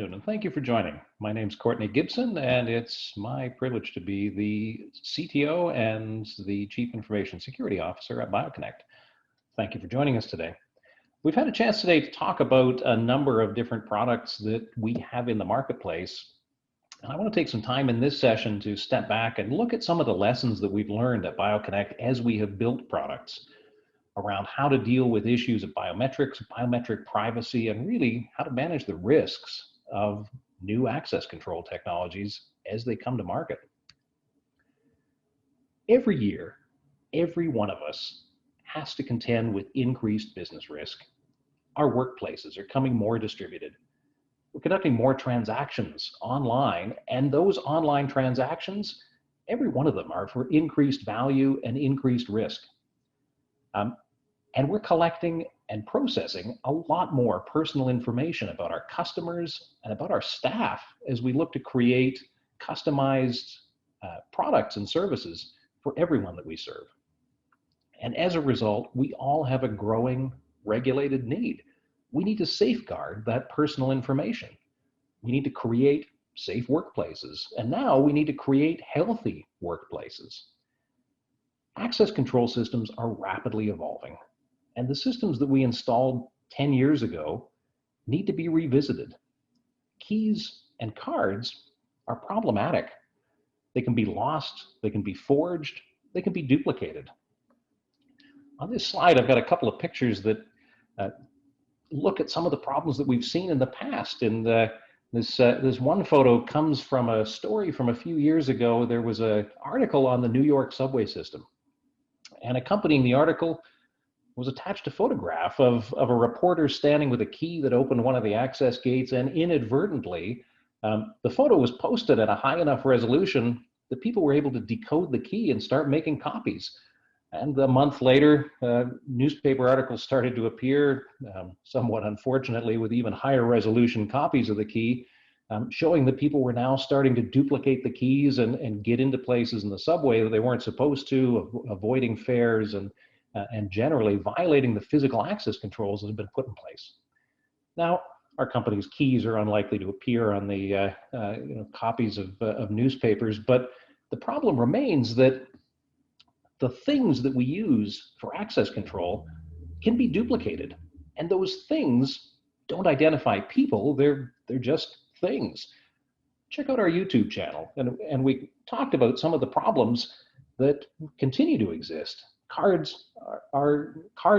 afternoon, and thank you for joining. My name's Courtney Gibson, and it's my privilege to be the CTO and the Chief Information Security Officer at BioConnect. Thank you for joining us today. We've had a chance today to talk about a number of different products that we have in the marketplace. And I want to take some time in this session to step back and look at some of the lessons that we've learned at BioConnect as we have built products around how to deal with issues of biometrics, biometric privacy, and really how to manage the risks of new access control technologies as they come to market. Every year, every one of us has to contend with increased business risk. Our workplaces are becoming more distributed. We're conducting more transactions online, and those online transactions, every one of them are for increased value and increased risk. And we're collecting and processing a lot more personal information about our customers and about our staff as we look to create customized products and services for everyone that we serve. And as a result, we all have a growing regulated need. We need to safeguard that personal information. We need to create safe workplaces. And now we need to create healthy workplaces. Access control systems are rapidly evolving. And the systems that we installed 10 years ago need to be revisited. Keys and cards are problematic. They can be lost, they can be forged, they can be duplicated. On this slide, I've got a couple of pictures that look at some of the problems that we've seen in the past. And this one photo comes from a story from a few years ago. There was an article on the New York subway system. And accompanying the article was attached a photograph of a reporter standing with a key that opened one of the access gates, and inadvertently, the photo was posted at a high enough resolution that people were able to decode the key and start making copies. And a month later, newspaper articles started to appear, somewhat unfortunately, with even higher resolution copies of the key, showing that people were now starting to duplicate the keys and get into places in the subway that they weren't supposed to, avoiding fares and generally violating the physical access controls that have been put in place. Now, our company's keys are unlikely to appear on the copies of newspapers, but the problem remains that the things that we use for access control can be duplicated, and those things don't identify people. They're just things. Check out our YouTube channel, and we talked about some of the problems that continue to exist. Card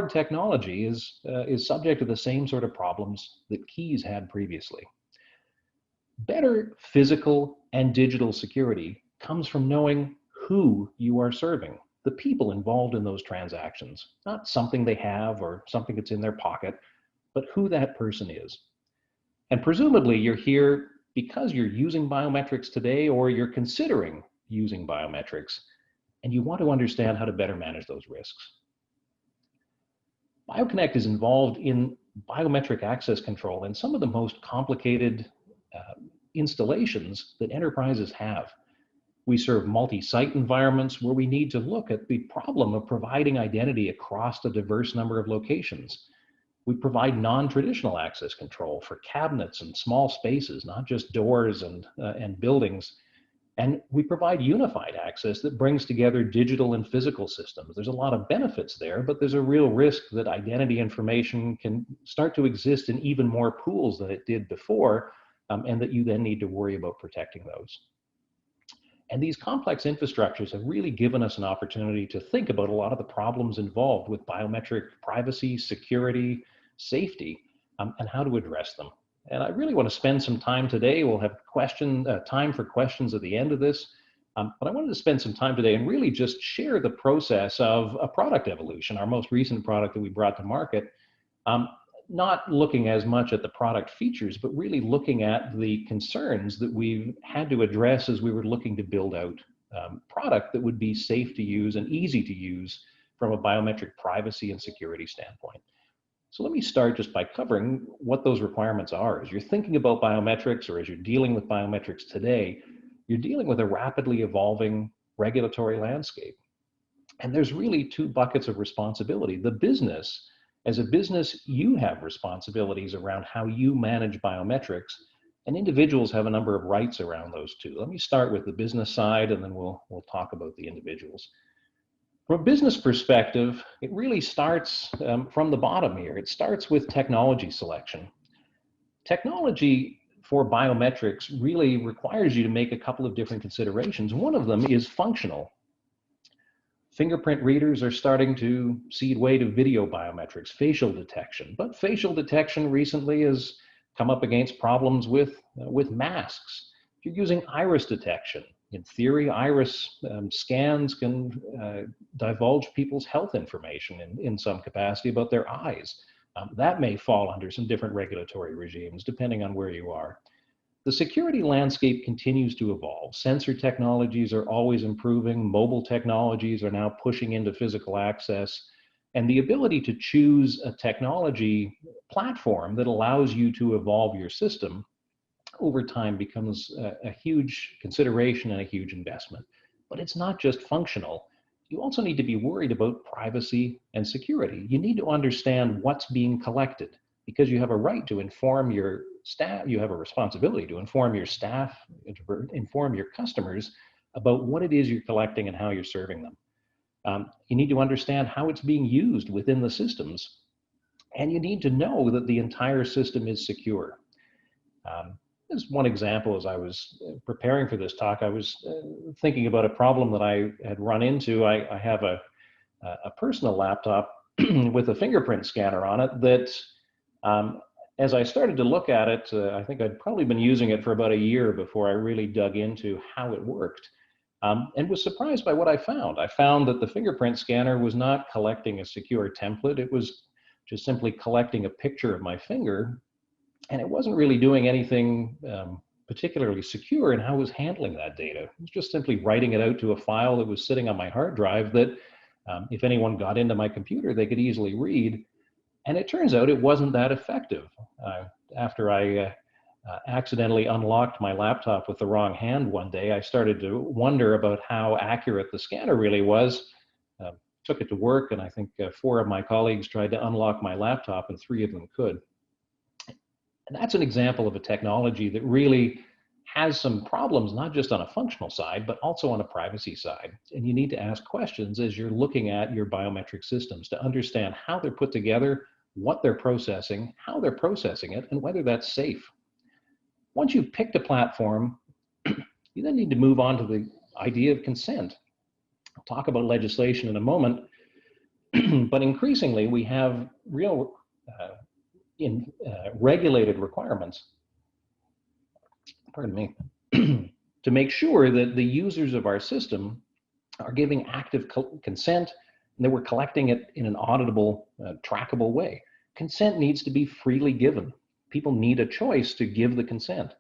technology is subject to the same sort of problems that keys had previously. Better physical and digital security comes from knowing who you are serving, the people involved in those transactions, not something they have or something that's in their pocket, but who that person is. And presumably you're here because you're using biometrics today, or you're considering using biometrics, and you want to understand how to better manage those risks. BioConnect is involved in biometric access control in some of the most complicated installations that enterprises have. We serve multi-site environments where we need to look at the problem of providing identity across a diverse number of locations. We provide non-traditional access control for cabinets and small spaces, not just doors and buildings. And we provide unified access that brings together digital and physical systems. There's a lot of benefits there, but there's a real risk that identity information can start to exist in even more pools than it did before, and that you then need to worry about protecting those. And these complex infrastructures have really given us an opportunity to think about a lot of the problems involved with biometric privacy, security, safety, and how to address them. And I really want to spend some time today. We'll have time for questions at the end of this. But I wanted to spend some time today and really just share the process of a product evolution, our most recent product that we brought to market. Not looking as much at the product features, but really looking at the concerns that we've had to address as we were looking to build out product that would be safe to use and easy to use from a biometric privacy and security standpoint. So let me start just by covering what those requirements are. As you're thinking about biometrics, or as you're dealing with biometrics today, you're dealing with a rapidly evolving regulatory landscape. And there's really two buckets of responsibility. The business, as a business, you have responsibilities around how you manage biometrics, And individuals have a number of rights around those two. Let me start with the business side, and then we'll talk about the individuals. From a business perspective, it really starts from the bottom here. It starts with technology selection. Technology for biometrics really requires you to make a couple of different considerations. One of them is functional. Fingerprint readers are starting to cede way to video biometrics, facial detection. But facial detection recently has come up against problems with masks. If you're using iris detection, in theory, iris scans can divulge people's health information in some capacity about their eyes. That may fall under some different regulatory regimes, depending on where you are. The security landscape continues to evolve. Sensor technologies are always improving. Mobile technologies are now pushing into physical access. And the ability to choose a technology platform that allows you to evolve your system over time becomes a huge consideration and a huge investment. But it's not just functional. You also need to be worried about privacy and security. You need to understand what's being collected, because you have a right to inform your staff, you have a responsibility to inform your staff, inform your customers about what it is you're collecting and how you're serving them. You need to understand how it's being used within the systems, and you need to know that the entire system is secure. As one example, as I was preparing for this talk, I was thinking about a problem that I had run into. I have a personal laptop with a fingerprint scanner on it that, as I started to look at it, I think I'd probably been using it for about a year before I really dug into how it worked. And was surprised by what I found. I found that the fingerprint scanner was not collecting a secure template. It was just simply collecting a picture of my finger, and it wasn't really doing anything particularly secure in how it was handling that data. It was just simply writing it out to a file that was sitting on my hard drive that if anyone got into my computer, they could easily read. And it turns out it wasn't that effective. After I accidentally unlocked my laptop with the wrong hand one day, I started to wonder about how accurate the scanner really was. Took it to work, and I think 4 of my colleagues tried to unlock my laptop, and 3 of them could. And that's an example of a technology that really has some problems, not just on a functional side, but also on a privacy side. And you need to ask questions as you're looking at your biometric systems to understand how they're put together, what they're processing, how they're processing it, and whether that's safe. Once you've picked a platform, you then need to move on to the idea of consent. I'll talk about legislation in a moment, but increasingly we have real regulated requirements, pardon me, to make sure that the users of our system are giving active consent and that we're collecting it in an auditable, trackable way. Consent needs to be freely given. People need a choice to give the consent.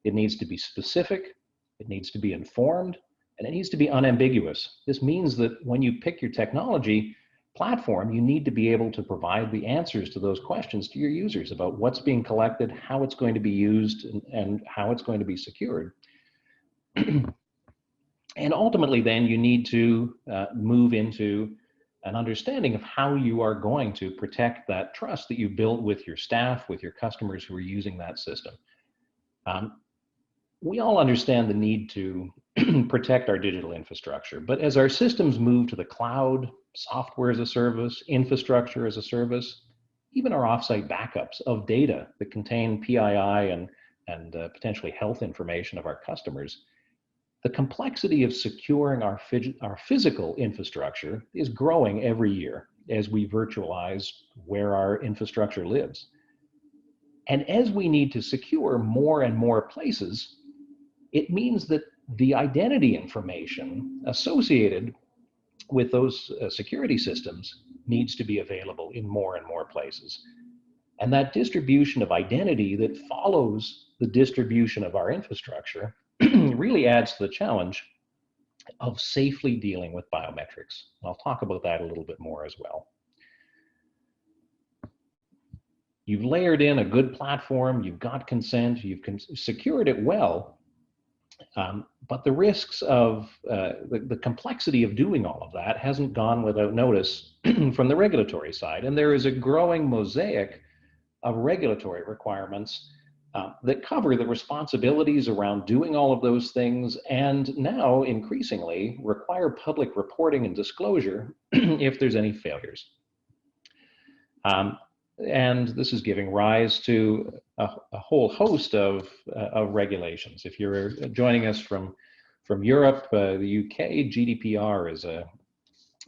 It needs to be specific, it needs to be informed, and it needs to be unambiguous. This means that when you pick your technology platform, you need to be able to provide the answers to those questions to your users about what's being collected, how it's going to be used, and how it's going to be secured. And ultimately, then, you need to move into an understanding of how you are going to protect that trust that you built with your staff, with your customers who are using that system. We all understand the need to protect our digital infrastructure, but as our systems move to the cloud, software as a service, infrastructure as a service, even our offsite backups of data that contain PII and potentially health information of our customers, the complexity of securing our physical infrastructure is growing every year as we virtualize where our infrastructure lives. And as we need to secure more and more places, it means that the identity information associated with those security systems needs to be available in more and more places. And that distribution of identity that follows the distribution of our infrastructure really adds to the challenge of safely dealing with biometrics. I'll talk about that a little bit more as well. You've layered in a good platform, you've got consent, you've secured it well, but the risks of the complexity of doing all of that hasn't gone without notice from the regulatory side. And there is a growing mosaic of regulatory requirements that cover the responsibilities around doing all of those things, and now increasingly require public reporting and disclosure if there's any failures. And this is giving rise to a whole host of regulations. If you're joining us from Europe, the UK, GDPR is a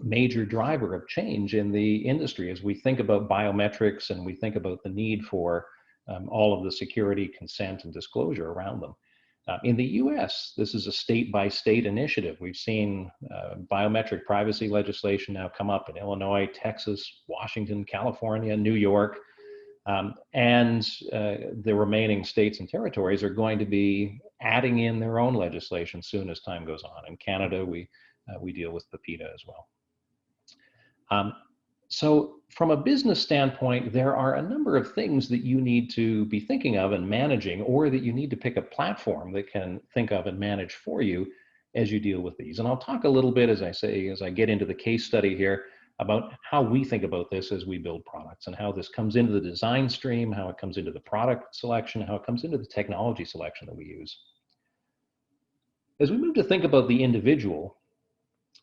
major driver of change in the industry as we think about biometrics and we think about the need for all of the security, consent, and disclosure around them. In the US, this is a state-by-state initiative. We've seen biometric privacy legislation now come up in Illinois, Texas, Washington, California, New York, and the remaining states and territories are going to be adding in their own legislation soon as time goes on. In Canada, we deal with PIPEDA as well. So from a business standpoint, there are a number of things that you need to be thinking of and managing, or that you need to pick a platform that can think of and manage for you as you deal with these. And I'll talk a little bit, as I get into the case study here, about how we think about this as we build products and how this comes into the design stream, how it comes into the product selection, how it comes into the technology selection that we use. As we move to think about the individual,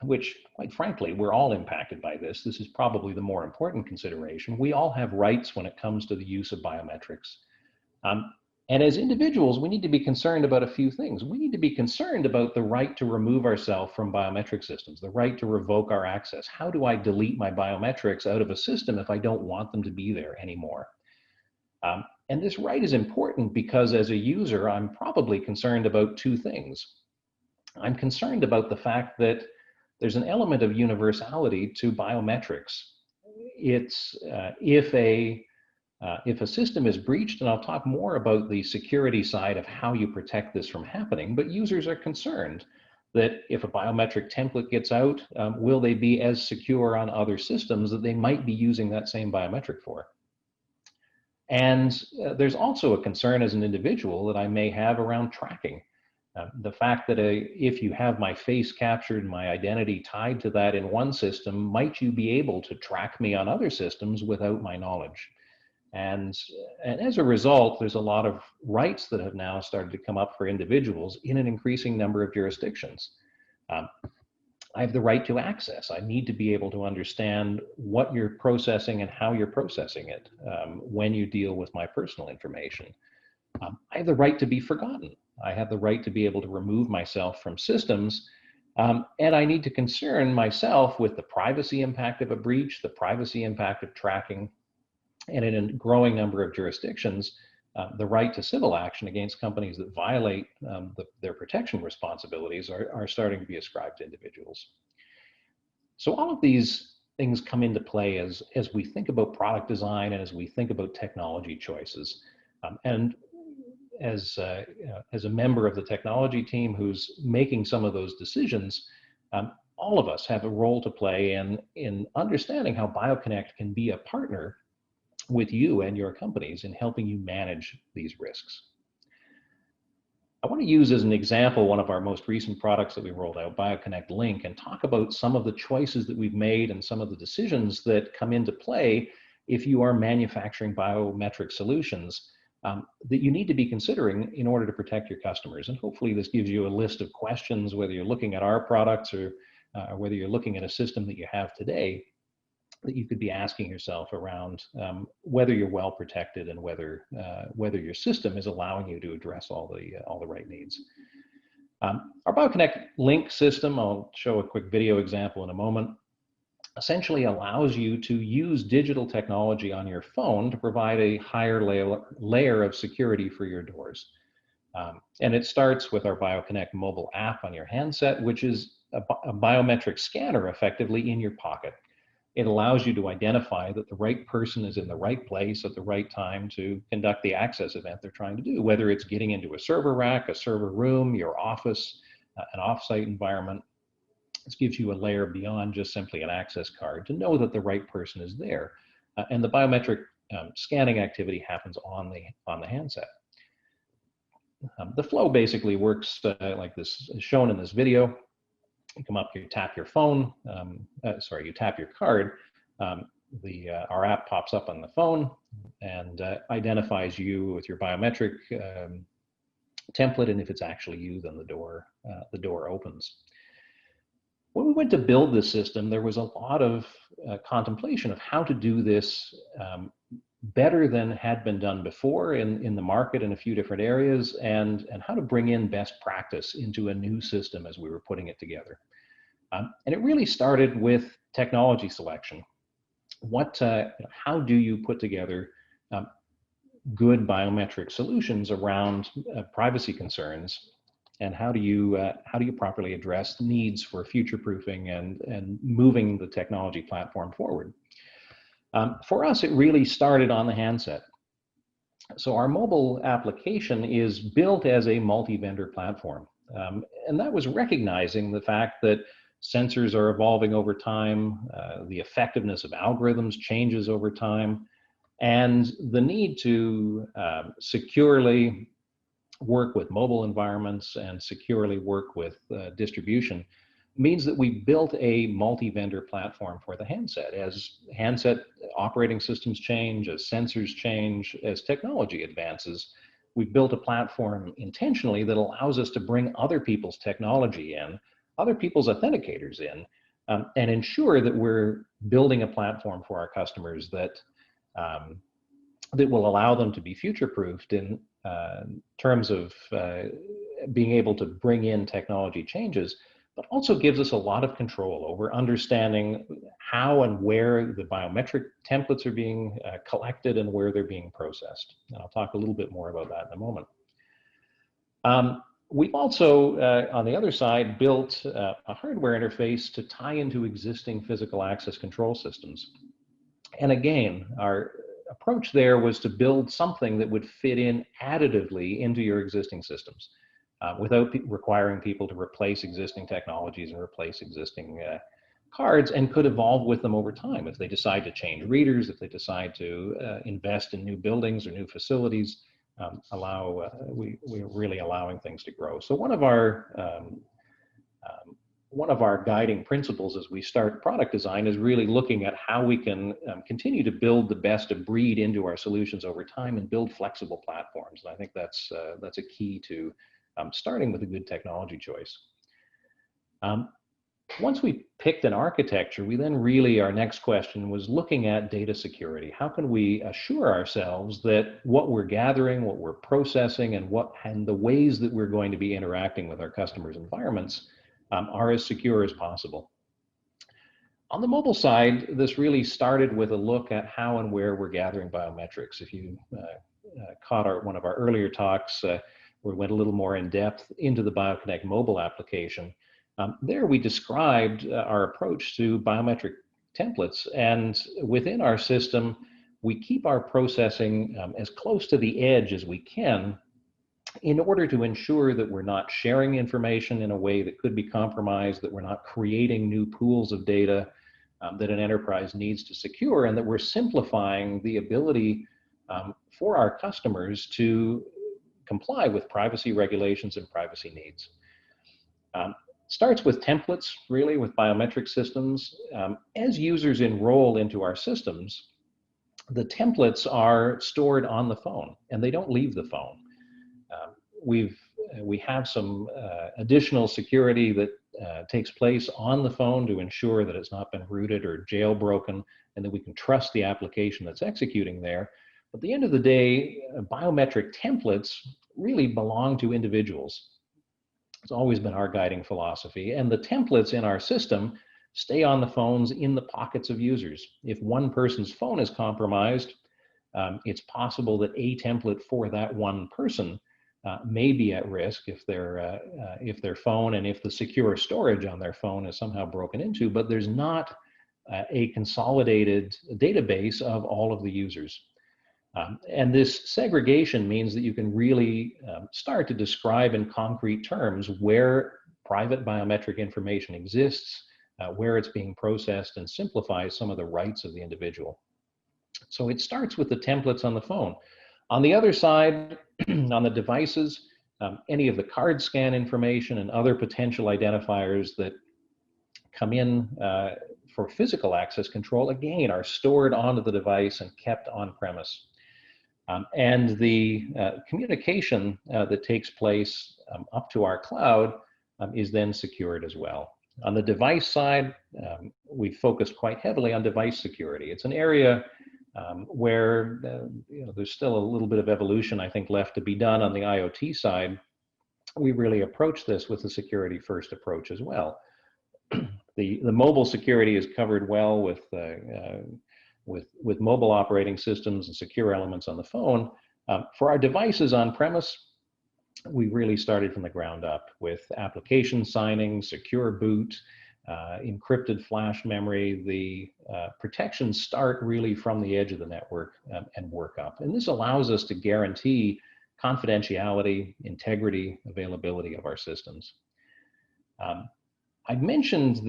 which, quite frankly, we're all impacted by this. This is probably the more important consideration. We all have rights when it comes to the use of biometrics. And as individuals, we need to be concerned about a few things. We need to be concerned about the right to remove ourselves from biometric systems, the right to revoke our access. How do I delete my biometrics out of a system if I don't want them to be there anymore? And this right is important because as a user, I'm probably concerned about two things. I'm concerned about the fact that there's an element of universality to biometrics. It's if a system is breached, and I'll talk more about the security side of how you protect this from happening, but users are concerned that if a biometric template gets out, will they be as secure on other systems that they might be using that same biometric for? And there's also a concern as an individual that I may have around tracking. The fact that if you have my face captured, my identity tied to that in one system, might you be able to track me on other systems without my knowledge? And as a result, there's a lot of rights that have now started to come up for individuals in an increasing number of jurisdictions. I have the right to access. I need to be able to understand what you're processing and how you're processing it when you deal with my personal information. I have the right to be forgotten. I have the right to be able to remove myself from systems, and I need to concern myself with the privacy impact of a breach, the privacy impact of tracking, and in a growing number of jurisdictions, the right to civil action against companies that violate their protection responsibilities are starting to be ascribed to individuals. So all of these things come into play as we think about product design and as we think about technology choices. And as a member of the technology team who's making some of those decisions, all of us have a role to play in understanding how BioConnect can be a partner with you and your companies in helping you manage these risks. I want to use as an example one of our most recent products that we rolled out, BioConnect Link, and talk about some of the choices that we've made and some of the decisions that come into play if you are manufacturing biometric solutions that you need to be considering in order to protect your customers. And hopefully this gives you a list of questions, whether you're looking at our products or whether you're looking at a system that you have today, that you could be asking yourself around whether you're well protected and whether your system is allowing you to address all the right needs. Our BioConnect Link system, I'll show a quick video example in a moment, essentially allows you to use digital technology on your phone to provide a higher layer of security for your doors. And it starts with our BioConnect mobile app on your handset, which is a biometric scanner effectively in your pocket. It allows you to identify that the right person is in the right place at the right time to conduct the access event they're trying to do, whether it's getting into a server rack, a server room, your office, an offsite environment. This gives you a layer beyond just simply an access card to know that the right person is there. And the biometric scanning activity happens on the handset. The flow basically works like this, is shown in this video. You come up, you tap your phone, you tap your card, our app pops up on the phone, and identifies you with your biometric template, and if it's actually you, then the door opens. When we went to build this system, there was a lot of contemplation of how to do this better than had been done before in the market in a few different areas, and how to bring in best practice into a new system as we were putting it together. And it really started with technology selection. How do you put together good biometric solutions around privacy concerns, and how do you properly address needs for future-proofing and moving the technology platform forward? For us, it really started on the handset. So our mobile application is built as a multi-vendor platform, and that was recognizing the fact that sensors are evolving over time, the effectiveness of algorithms changes over time, and the need to securely work with mobile environments and securely work with distribution means that we built a multi-vendor platform for the handset. As handset operating systems change, as sensors change, as technology advances, we've built a platform intentionally that allows us to bring other people's technology in, other people's authenticators in, and ensure that we're building a platform for our customers that will allow them to be future-proofed in terms of being able to bring in technology changes, but also gives us a lot of control over understanding how and where the biometric templates are being collected and where they're being processed. And I'll talk a little bit more about that in a moment. We've also, on the other side, built a hardware interface to tie into existing physical access control systems. And again, our approach there was to build something that would fit in additively into your existing systems without requiring people to replace existing technologies and replace existing cards, and could evolve with them over time if they decide to change readers, if they decide to invest in new buildings or new facilities. We're really allowing things to grow. So one of our guiding principles as we start product design is really looking at how we can continue to build the best of breed into our solutions over time and build flexible platforms. And I think that's a key to starting with a good technology choice. Once we picked an architecture, we then really, our next question was looking at data security. How can we assure ourselves that what we're gathering, what we're processing, and the ways that we're going to be interacting with our customers' environments are as secure as possible? On the mobile side, this really started with a look at how and where we're gathering biometrics. If you caught one of our earlier talks, where we went a little more in depth into the BioConnect mobile application, there we described our approach to biometric templates, and within our system, we keep our processing as close to the edge as we can in order to ensure that we're not sharing information in a way that could be compromised, that we're not creating new pools of data that an enterprise needs to secure, and that we're simplifying the ability for our customers to comply with privacy regulations and privacy needs. Starts with templates, really, with biometric systems. As users enroll into our systems, the templates are stored on the phone, and they don't leave the phone. We have some additional security that takes place on the phone to ensure that it's not been rooted or jailbroken, and that we can trust the application that's executing there. But at the end of the day, biometric templates really belong to individuals. It's always been our guiding philosophy, and the templates in our system stay on the phones in the pockets of users. If one person's phone is compromised, it's possible that a template for that one person may be at risk if their phone and if the secure storage on their phone is somehow broken into, but there's not a consolidated database of all of the users. And this segregation means that you can really start to describe in concrete terms where private biometric information exists, where it's being processed, and simplifies some of the rights of the individual. So it starts with the templates on the phone. On the other side, on the devices, any of the card scan information and other potential identifiers that come in for physical access control, again, are stored onto the device and kept on premise. And the communication that takes place up to our cloud is then secured as well. On the device side, we focused quite heavily on device security. It's an area where there's still a little bit of evolution, I think, left to be done on the IoT side. We really approach this with a security first approach as well. The mobile security is covered well with mobile operating systems and secure elements on the phone. For our devices on premise, we really started from the ground up with application signing, secure boot, encrypted flash memory. The protections start really from the edge of the network and work up. And this allows us to guarantee confidentiality, integrity, availability of our systems. I mentioned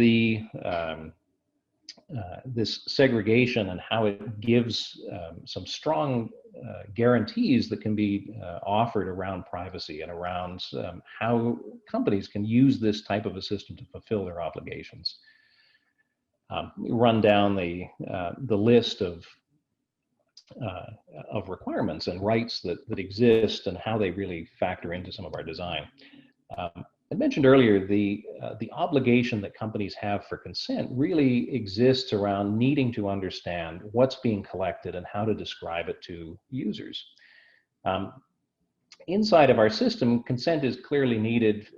this segregation and how it gives some strong guarantees that can be offered around privacy and around how companies can use this type of a system to fulfill their obligations. We run down the list of requirements and rights that exist and how they really factor into some of our design. I mentioned earlier the obligation that companies have for consent really exists around needing to understand what's being collected and how to describe it to users. Inside of our system, consent is clearly needed.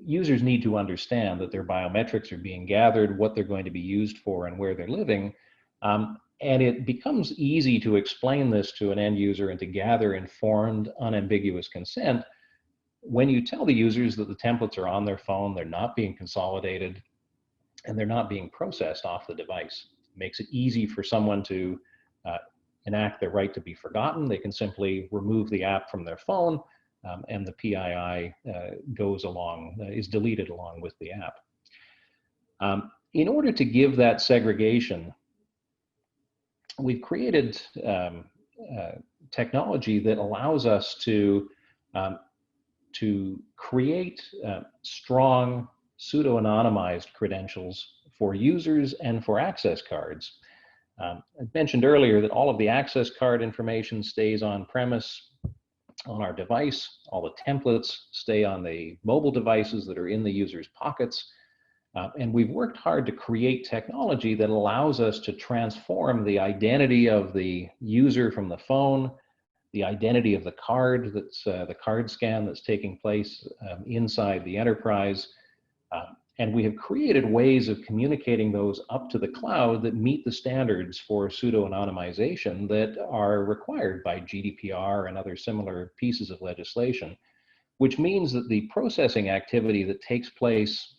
Users need to understand that their biometrics are being gathered, what they're going to be used for, and where they're living. And it becomes easy to explain this to an end user and to gather informed, unambiguous consent when you tell the users that the templates are on their phone, they're not being consolidated, and they're not being processed off the device. It makes it easy for someone to enact their right to be forgotten. They can simply remove the app from their phone, and the PII is deleted along with the app. In order to give that segregation, we've created technology that allows us to create strong pseudo-anonymized credentials for users and for access cards. I mentioned earlier that all of the access card information stays on premise on our device. All the templates stay on the mobile devices that are in the user's pockets. And we've worked hard to create technology that allows us to transform the identity of the user from the phone, the identity of the card, that's the card scan that's taking place inside the enterprise. And we have created ways of communicating those up to the cloud that meet the standards for pseudo-anonymization that are required by GDPR and other similar pieces of legislation, which means that the processing activity that takes place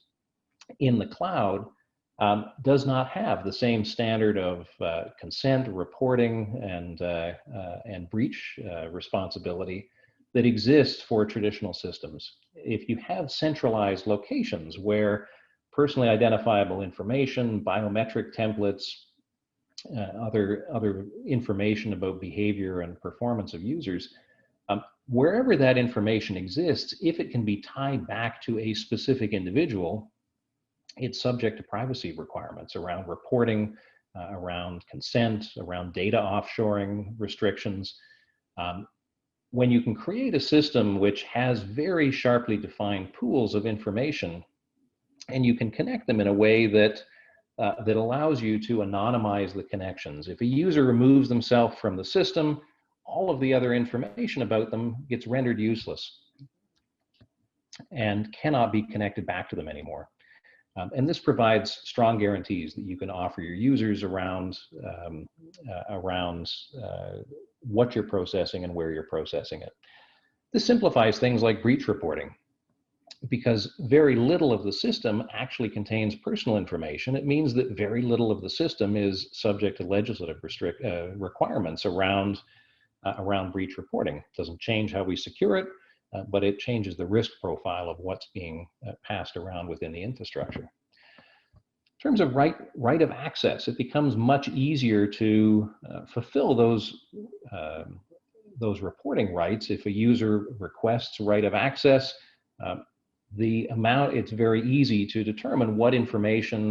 in the cloud does not have the same standard of consent, reporting, and breach responsibility that exists for traditional systems. If you have centralized locations where personally identifiable information, biometric templates, other information about behavior and performance of users, wherever that information exists, if it can be tied back to a specific individual, it's subject to privacy requirements around reporting, around consent, around data offshoring restrictions. When you can create a system which has very sharply defined pools of information, and you can connect them in a way that allows you to anonymize the connections. If a user removes themselves from the system, all of the other information about them gets rendered useless and cannot be connected back to them anymore. And this provides strong guarantees that you can offer your users around what you're processing and where you're processing it. This simplifies things like breach reporting, because very little of the system actually contains personal information. It means that very little of the system is subject to legislative requirements around breach reporting. It doesn't change how we secure it, but it changes the risk profile of what's being passed around within the infrastructure. In terms of right of access, it becomes much easier to fulfill those reporting rights. If a user requests right of access, it's very easy to determine what information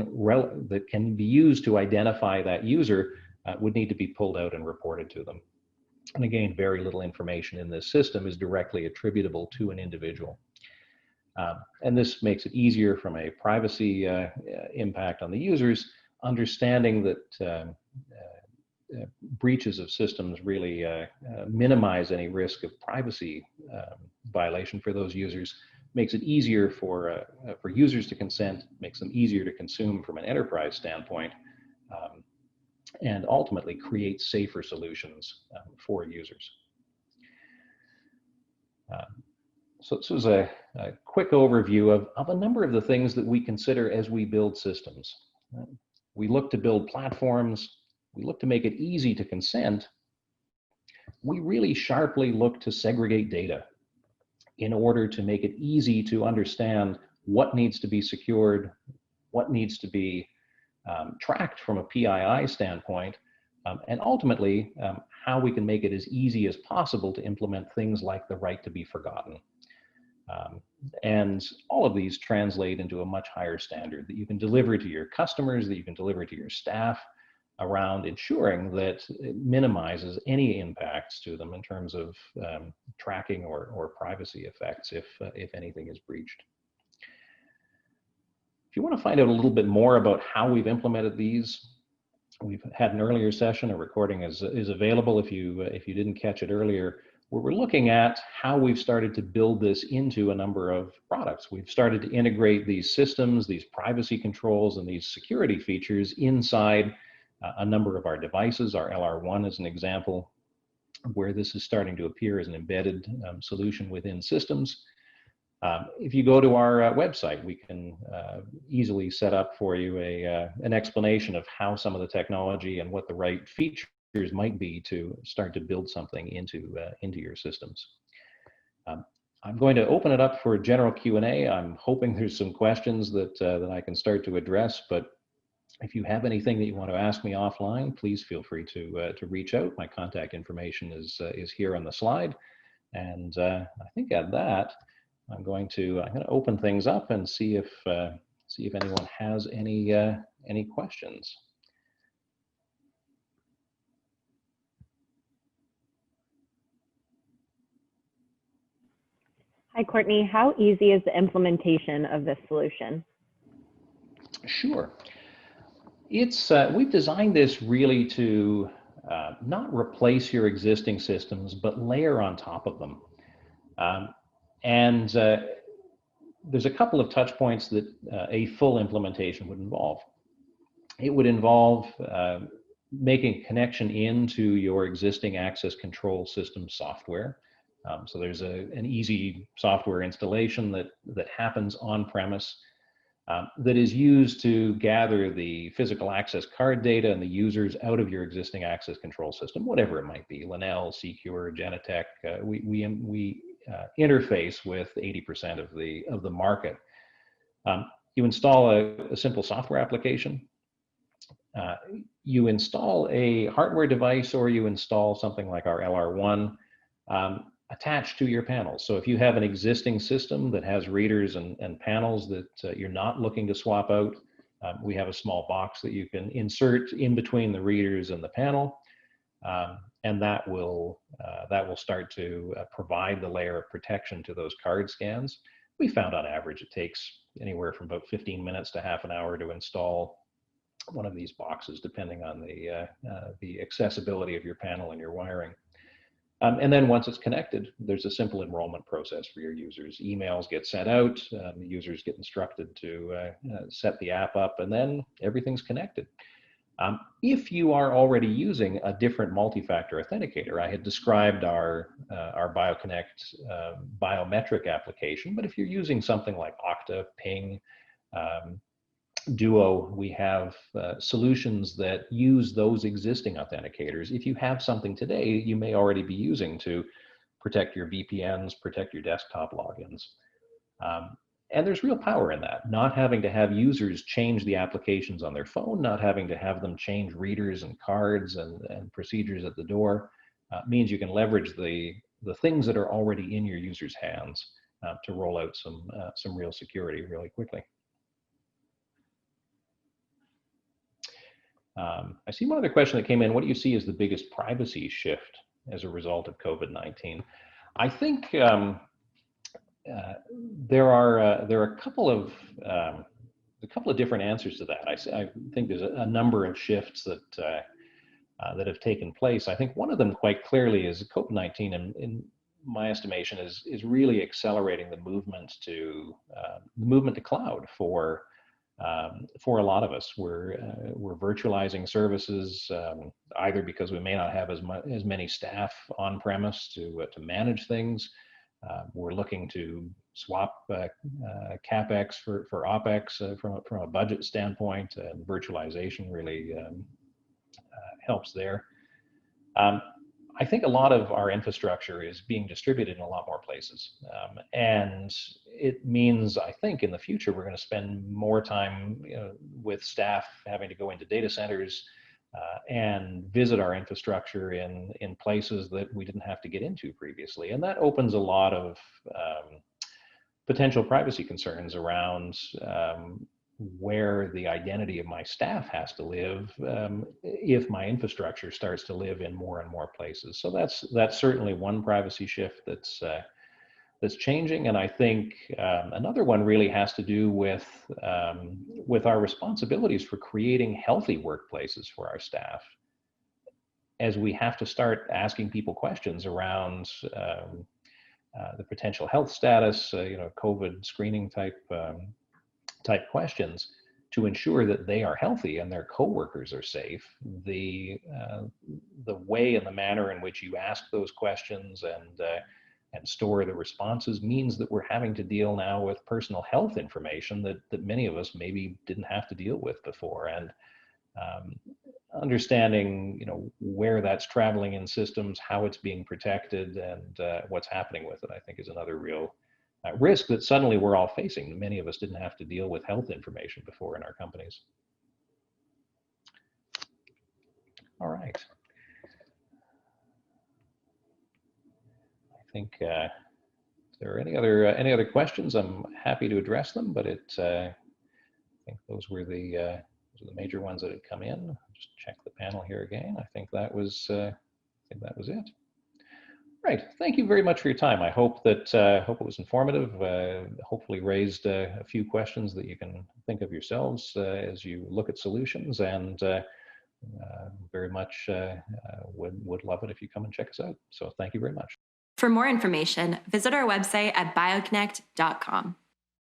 that can be used to identify that user would need to be pulled out and reported to them. And again, very little information in this system is directly attributable to an individual. And this makes it easier from a privacy impact on the users, understanding that breaches of systems really minimize any risk of privacy violation for those users, makes it easier for users to consent, makes them easier to consume from an enterprise standpoint, and ultimately creates safer solutions for users. So this was a quick overview of a number of the things that we consider as we build systems. We look to build platforms. We look to make it easy to consent. We really sharply look to segregate data in order to make it easy to understand what needs to be secured, what needs to be tracked from a PII standpoint, and ultimately how we can make it as easy as possible to implement things like the right to be forgotten. And all of these translate into a much higher standard that you can deliver to your customers, that you can deliver to your staff, around ensuring that it minimizes any impacts to them in terms of tracking or privacy effects if anything is breached. If you want to find out a little bit more about how we've implemented these, we've had an earlier session. A recording is available if you didn't catch it earlier, where we're looking at how we've started to build this into a number of products. We've started to integrate these systems, these privacy controls, and these security features inside a number of our devices. Our LR1 is an example where this is starting to appear as an embedded solution within systems. If you go to our website, we can easily set up for you an explanation of how some of the technology and what the right features might be to start to build something into your systems. I'm going to open it up for general Q&A. I'm hoping there's some questions that I can start to address, but if you have anything that you want to ask me offline, please feel free to reach out. My contact information is here on the slide. And I think at that, I'm going to open things up and see if anyone has any questions. Hi, Courtney. How easy is the implementation of this solution? Sure. It's we've designed this really to not replace your existing systems, but layer on top of them. And there's a couple of touch points that a full implementation would involve. It would involve making a connection into your existing access control system software. So there's an easy software installation that happens on premise that is used to gather the physical access card data and the users out of your existing access control system, whatever it might be, Linnell, Secure, Genetec. We interface with 80% of the market. You install a simple software application. You install a hardware device, or you install something like our LR1 attached to your panels. So if you have an existing system that has readers and panels that you're not looking to swap out, we have a small box that you can insert in between the readers and the panel, and that will start to provide the layer of protection to those card scans. We found on average it takes anywhere from about 15 minutes to half an hour to install one of these boxes, depending on the accessibility of your panel and your wiring. And then once it's connected, there's a simple enrollment process for your users. Emails get sent out, the users get instructed to set the app up, and then everything's connected. If you are already using a different multi-factor authenticator, I had described our BioConnect Biometric application, but if you're using something like Okta, Ping, Duo, we have solutions that use those existing authenticators. If you have something today, you may already be using to protect your VPNs, protect your desktop logins. And there's real power in that, not having to have users change the applications on their phone, not having to have them change readers and cards and procedures at the door, means you can leverage the things that are already in your users' hands to roll out some real security really quickly. I see one other question that came in. What do you see as the biggest privacy shift as a result of COVID-19. I think there are a couple of different answers to that. I think there's a number of shifts that have taken place. I think one of them quite clearly is COVID-19, in my estimation, is really accelerating the movement to cloud for a lot of us. We're virtualizing services, either because we may not have as many staff on premise to manage things. We're looking to swap CapEx for OpEx from a budget standpoint, and virtualization really helps there. I think a lot of our infrastructure is being distributed in a lot more places. And it means, I think, in the future, we're going to spend more time with staff having to go into data centers and visit our infrastructure in places that we didn't have to get into previously. And that opens a lot of potential privacy concerns around where the identity of my staff has to live if my infrastructure starts to live in more and more places. So that's certainly one privacy shift that's changing. And I think another one really has to do with our responsibilities for creating healthy workplaces for our staff, as we have to start asking people questions around the potential health status, COVID screening type questions, to ensure that they are healthy and their coworkers are safe. The way and the manner in which you ask those questions and store the responses means that we're having to deal now with personal health information that many of us maybe didn't have to deal with before. And understanding where that's traveling in systems, how it's being protected, and what's happening with it, I think is another real risk that suddenly we're all facing. Many of us didn't have to deal with health information before in our companies. All right. I think if there are any other questions, I'm happy to address them, but I think those were the major ones that had come in. Just check the panel here again. I think that was it. Right. Thank you very much for your time. I hope that it was informative. Hopefully raised a few questions that you can think of yourselves as you look at solutions, and very much would love it if you come and check us out. So thank you very much. For more information, visit our website at bioconnect.com.